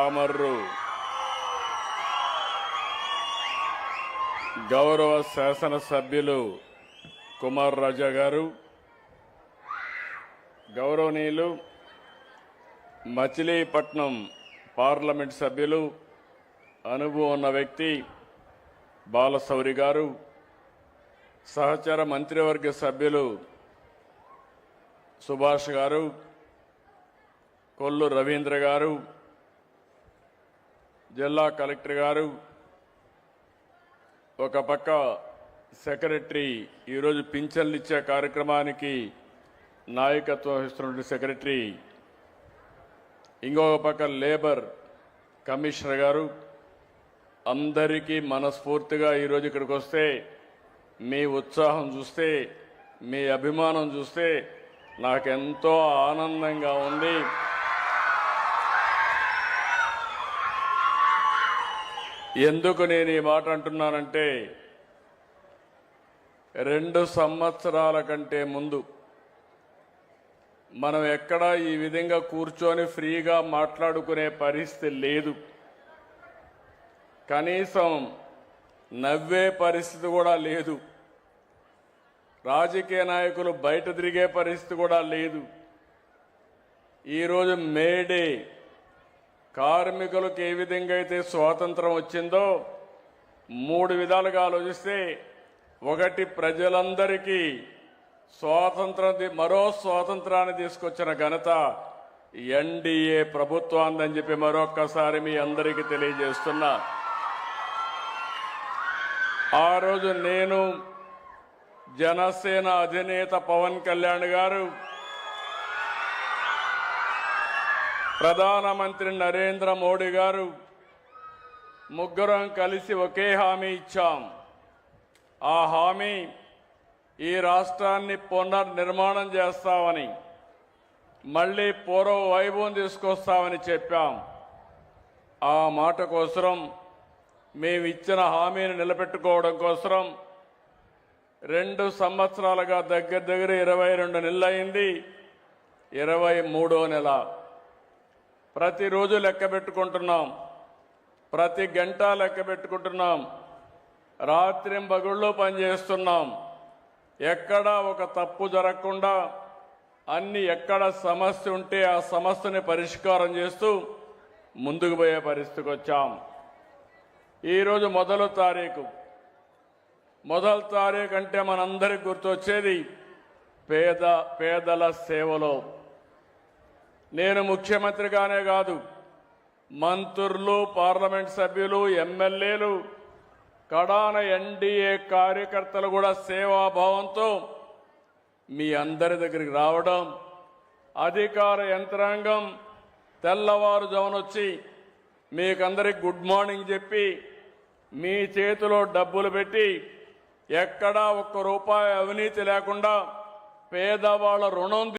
రామర్రు గౌరవ శాసనసభ్యులు కుమార్ రాజా గారు, గౌరవనీయులు మచిలీపట్నం పార్లమెంట్ సభ్యులు అనుభవం ఉన్న వ్యక్తి బాలశౌరి గారు, సహచర మంత్రివర్గ సభ్యులు సుభాష్ గారు, కొల్లు రవీంద్ర గారు, జిల్లా కలెక్టర్ గారు, ఒక పక్క సెక్రటరీ ఈరోజు పింఛన్లు ఇచ్చే కార్యక్రమానికి నాయకత్వం వహిస్తున్న సెక్రటరీ, ఇంకొక పక్క లేబర్ కమిషనర్ గారు, అందరికీ మనస్ఫూర్తిగా ఈరోజు ఇక్కడికి వస్తే మీ ఉత్సాహం చూస్తే, మీ అభిమానం చూస్తే నాకెంతో ఆనందంగా ఉంది. ఎందుకు నేను ఈ మాట అంటున్నానంటే 2 సంవత్సరాల కంటే ముందు మనం ఎక్కడా ఈ విధంగా కూర్చొని ఫ్రీగా మాట్లాడుకునే పరిస్థితి లేదు. కనీసం నవ్వే పరిస్థితి కూడా లేదు. రాజకీయ నాయకులు బయట తిరిగే పరిస్థితి కూడా లేదు. ఈరోజు మేడే కార్మికులకు ఏ విధంగా అయితే స్వాతంత్రం వచ్చిందో 3 విధాలుగా ఆలోచిస్తే, ఒకటి ప్రజలందరికీ మరో స్వాతంత్రాన్ని తీసుకొచ్చిన ఘనత ఎన్డీఏ ప్రభుత్వాన్ని చెప్పి మరొక్కసారి మీ అందరికీ తెలియజేస్తున్నా. ఆ రోజు నేను, జనసేన అధినేత పవన్ కళ్యాణ్ గారు, ప్రధానమంత్రి నరేంద్ర మోడీ గారు ముగ్గురం కలిసి ఒకే హామీ ఇచ్చాం. ఆ హామీ ఈ రాష్ట్రాన్ని పునర్నిర్మాణం చేస్తామని, మళ్ళీ పూర్వ వైభవం తీసుకొస్తామని చెప్పాం. ఆ మాట కోసం, మేము ఇచ్చిన హామీని నిలబెట్టుకోవడం కోసం 2 సంవత్సరాలుగా దగ్గర 22 నెలలు అయింది. 23వ నెల ప్రతిరోజు లెక్క పెట్టుకుంటున్నాం, ప్రతి గంట లెక్క పెట్టుకుంటున్నాం, రాత్రింబగళ్ళు పనిచేస్తున్నాం. ఎక్కడా ఒక తప్పు జరగకుండా ఎక్కడ సమస్య ఉంటే ఆ సమస్యని పరిష్కారం చేస్తూ ముందుకు పోయే పరిస్థితికి వచ్చాం. ఈరోజు మొదటి తారీఖు అంటే మనందరికి గుర్తొచ్చేది పేదల సేవలో. నేను ముఖ్యమంత్రిగానే కాదు, మంత్రులు, పార్లమెంట్ సభ్యులు, ఎమ్మెల్యేలు, కడాన ఎన్డీఏ కార్యకర్తలు కూడా సేవాభావంతో మీ అందరి దగ్గరికి రావడం, అధికార యంత్రాంగం తెల్లవారుజామునొచ్చి మీకందరికి గుడ్ మార్నింగ్ చెప్పి మీ చేతిలో డబ్బులు పెట్టి, ఎక్కడా 1 రూపాయి అవినీతి లేకుండా పేదవాళ్ళ రుణం